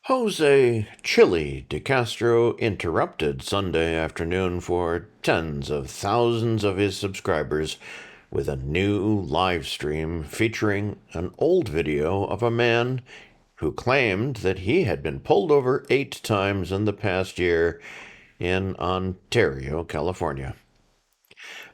Jose Chili de Castro interrupted Sunday afternoon for tens of thousands of his subscribers with a new live stream featuring an old video of a man who claimed that he had been pulled over 8 times in the past year in Ontario, California.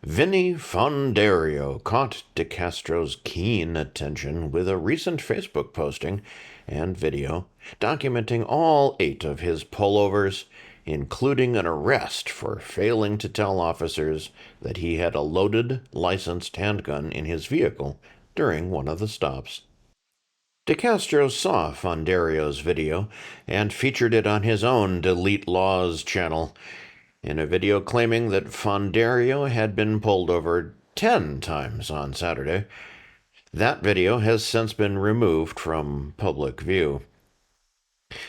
Vinny Fondario caught De Castro's keen attention with a recent Facebook posting and video documenting all 8 of his pullovers, including an arrest for failing to tell officers that he had a loaded, licensed handgun in his vehicle during one of the stops. De Castro saw Fondario's video and featured it on his own DeleteLawZ channel, in a video claiming that Fondario had been pulled over 10 times on Saturday. That video has since been removed from public view.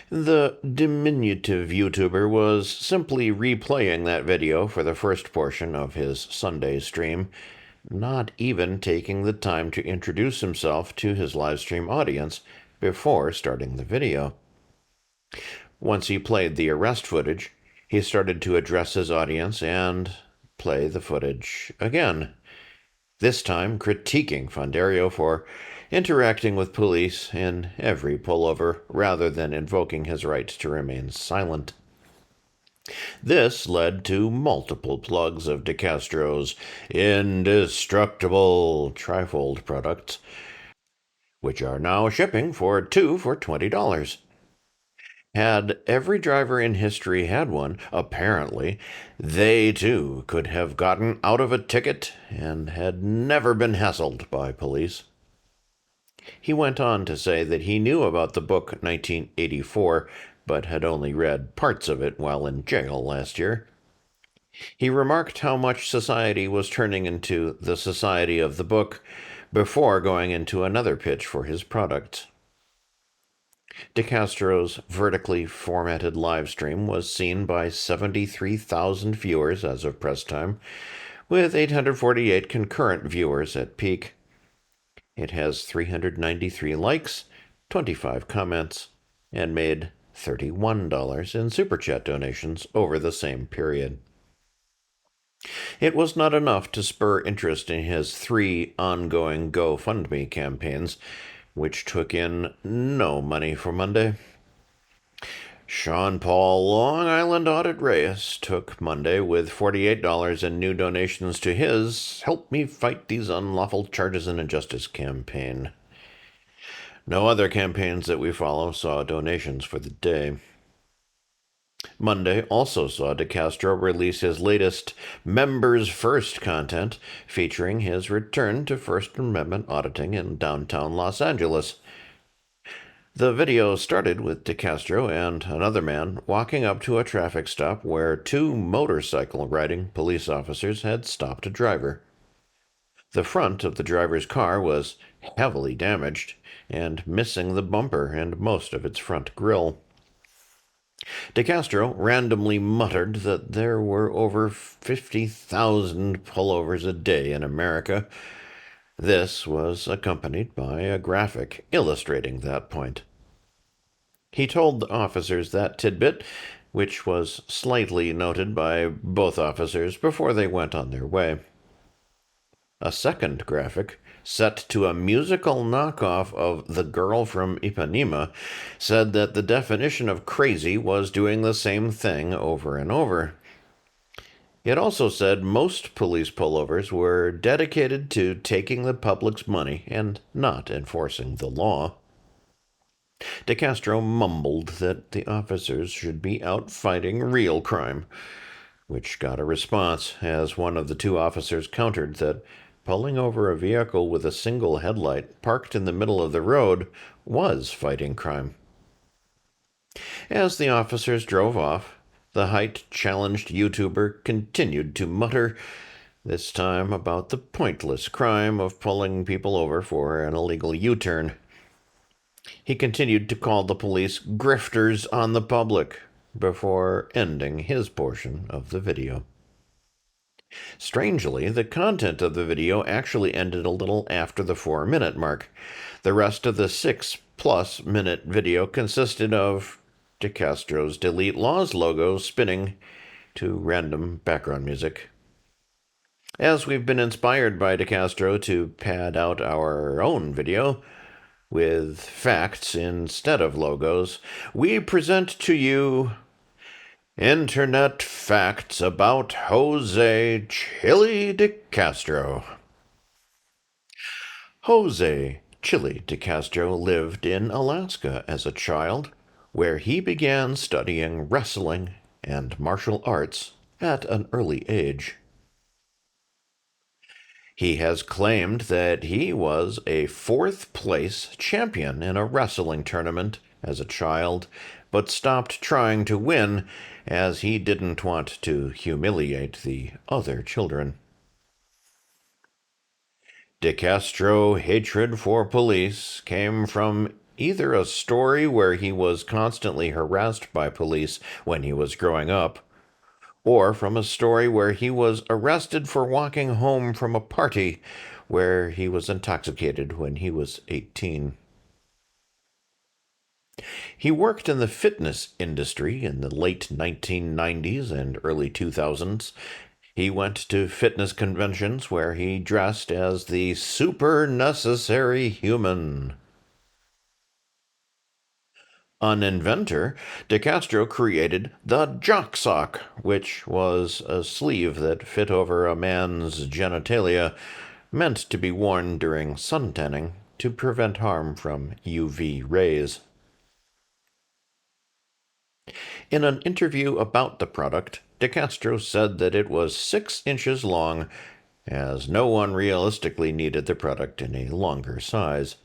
The diminutive YouTuber was simply replaying that video for the first portion of his Sunday stream, not even taking the time to introduce himself to his live stream audience before starting the video. Once he played the arrest footage, he started to address his audience and play the footage again, this time critiquing Fondario for interacting with police in every pullover rather than invoking his right to remain silent. This led to multiple plugs of De Castro's indestructible trifold products, which are now shipping for 2 for $20. Had every driver in history had one, apparently, they too could have gotten out of a ticket and had never been hassled by police. He went on to say that he knew about the book 1984, but had only read parts of it while in jail last year. He remarked how much society was turning into the society of the book before going into another pitch for his product. De Castro's vertically formatted live stream was seen by 73,000 viewers as of press time, with 848 concurrent viewers at peak. It has 393 likes, 25 comments, and made $31 in Super Chat donations over the same period. It was not enough to spur interest in his 3 ongoing GoFundMe campaigns, which took in no money for Monday. Sean Paul Long Island Audit Reyes took Monday with $48 in new donations to his Help Me Fight These Unlawful Charges and Injustice campaign. No other campaigns that we follow saw donations for the day. Monday also saw De Castro release his latest Members First content, featuring his return to First Amendment auditing in downtown Los Angeles. The video started with De Castro and another man walking up to a traffic stop where 2 motorcycle-riding police officers had stopped a driver. The front of the driver's car was heavily damaged and missing the bumper and most of its front grille. De Castro randomly muttered that there were over 50,000 pullovers a day in America. This was accompanied by a graphic illustrating that point. He told the officers that tidbit, which was slightly noted by both officers before they went on their way. A second graphic, set to a musical knockoff of The Girl from Ipanema, said that the definition of crazy was doing the same thing over and over. It also said most police pullovers were dedicated to taking the public's money and not enforcing the law. De Castro mumbled that the officers should be out fighting real crime, which got a response as one of the 2 officers countered that pulling over a vehicle with a single headlight parked in the middle of the road was fighting crime. As the officers drove off, the height-challenged YouTuber continued to mutter, this time about the pointless crime of pulling people over for an illegal U-turn. He continued to call the police grifters on the public before ending his portion of the video. Strangely, the content of the video actually ended a little after the 4-minute mark. The rest of the 6+ minute video consisted of DeCastro's DeleteLawZ logo spinning to random background music. As we've been inspired by DeCastro to pad out our own video with facts instead of logos, we present to you Internet Facts about Jose Chili DeCastro. Jose Chili DeCastro lived in Alaska as a child, where he began studying wrestling and martial arts at an early age. He has claimed that he was a fourth-place champion in a wrestling tournament as a child, but stopped trying to win as he didn't want to humiliate the other children. DeCastro's hatred for police came from either a story where he was constantly harassed by police when he was growing up, or from a story where he was arrested for walking home from a party where he was intoxicated when he was 18. He worked in the fitness industry in the late 1990s and early 2000s. He went to fitness conventions where he dressed as the super necessary human. An inventor, DeCastro created the jock sock, which was a sleeve that fit over a man's genitalia, meant to be worn during suntanning to prevent harm from UV rays. In an interview about the product, DeCastro said that it was 6 inches long, as no one realistically needed the product in a longer size.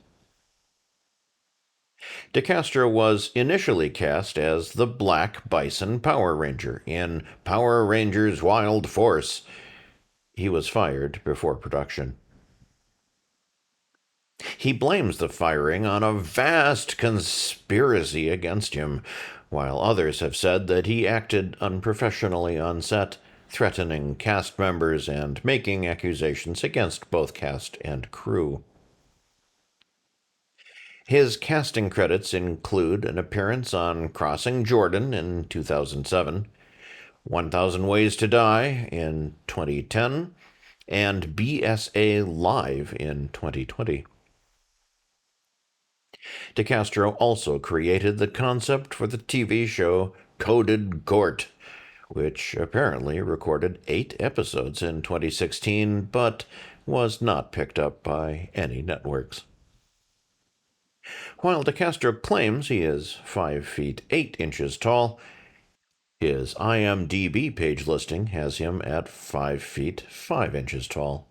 DeCastro was initially cast as the Black Bison Power Ranger in Power Rangers Wild Force. He was fired before production. He blames the firing on a vast conspiracy against him, while others have said that he acted unprofessionally on set, threatening cast members and making accusations against both cast and crew. His casting credits include an appearance on Crossing Jordan in 2007, 1,000 Ways to Die in 2010, and BSA Live in 2020. DeCastro also created the concept for the TV show Coded Court, which apparently recorded 8 episodes in 2016, but was not picked up by any networks. While DeCastro claims he is 5 feet 8 inches tall, his IMDb page listing has him at 5 feet 5 inches tall.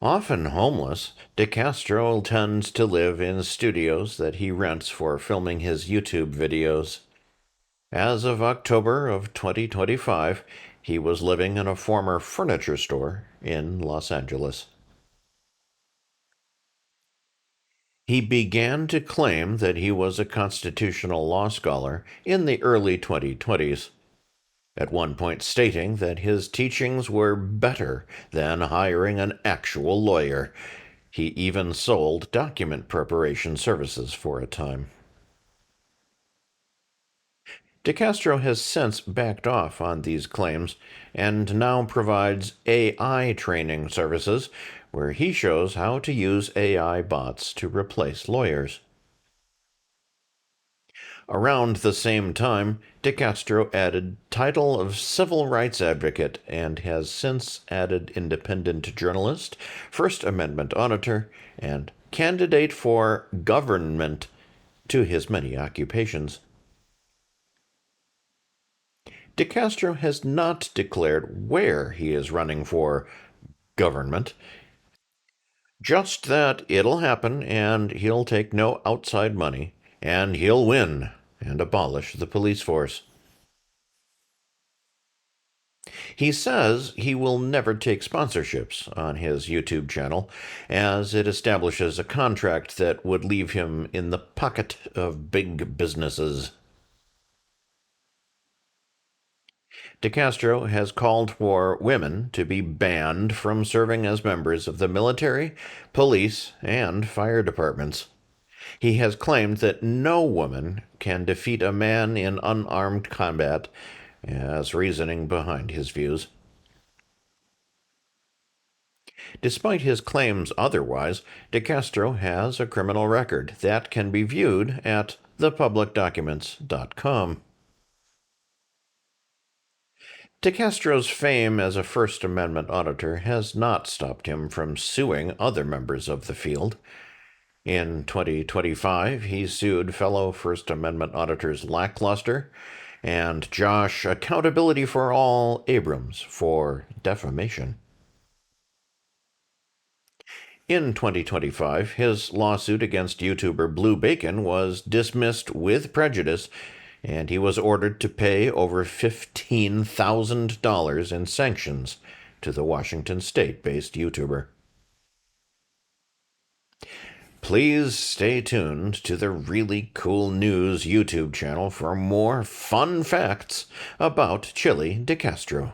Often homeless, DeCastro tends to live in studios that he rents for filming his YouTube videos. As of October of 2025, he was living in a former furniture store in Los Angeles. He began to claim that he was a constitutional law scholar in the early 2020s. At one point stating that his teachings were better than hiring an actual lawyer. He even sold document preparation services for a time. DeCastro has since backed off on these claims and now provides AI training services where he shows how to use AI bots to replace lawyers. Around the same time, DeCastro added title of civil rights advocate and has since added independent journalist, First Amendment auditor, and candidate for government to his many occupations. DeCastro has not declared where he is running for government, just that it'll happen and he'll take no outside money and he'll win and abolish the police force. He says he will never take sponsorships on his YouTube channel, as it establishes a contract that would leave him in the pocket of big businesses. DeCastro has called for women to be banned from serving as members of the military, police, and fire departments. He has claimed that no woman can defeat a man in unarmed combat, as reasoning behind his views. Despite his claims otherwise, DeCastro has a criminal record that can be viewed at thepublicdocuments.com. DeCastro's fame as a First Amendment auditor has not stopped him from suing other members of the field. In 2025, he sued fellow First Amendment auditors Lackluster and Josh Accountability for All Abrams for defamation. In 2025, his lawsuit against YouTuber Blue Bacon was dismissed with prejudice, and he was ordered to pay over $15,000 in sanctions to the Washington state-based YouTuber. Please stay tuned to the Really Cool News YouTube channel for more fun facts about Chili DeCastro.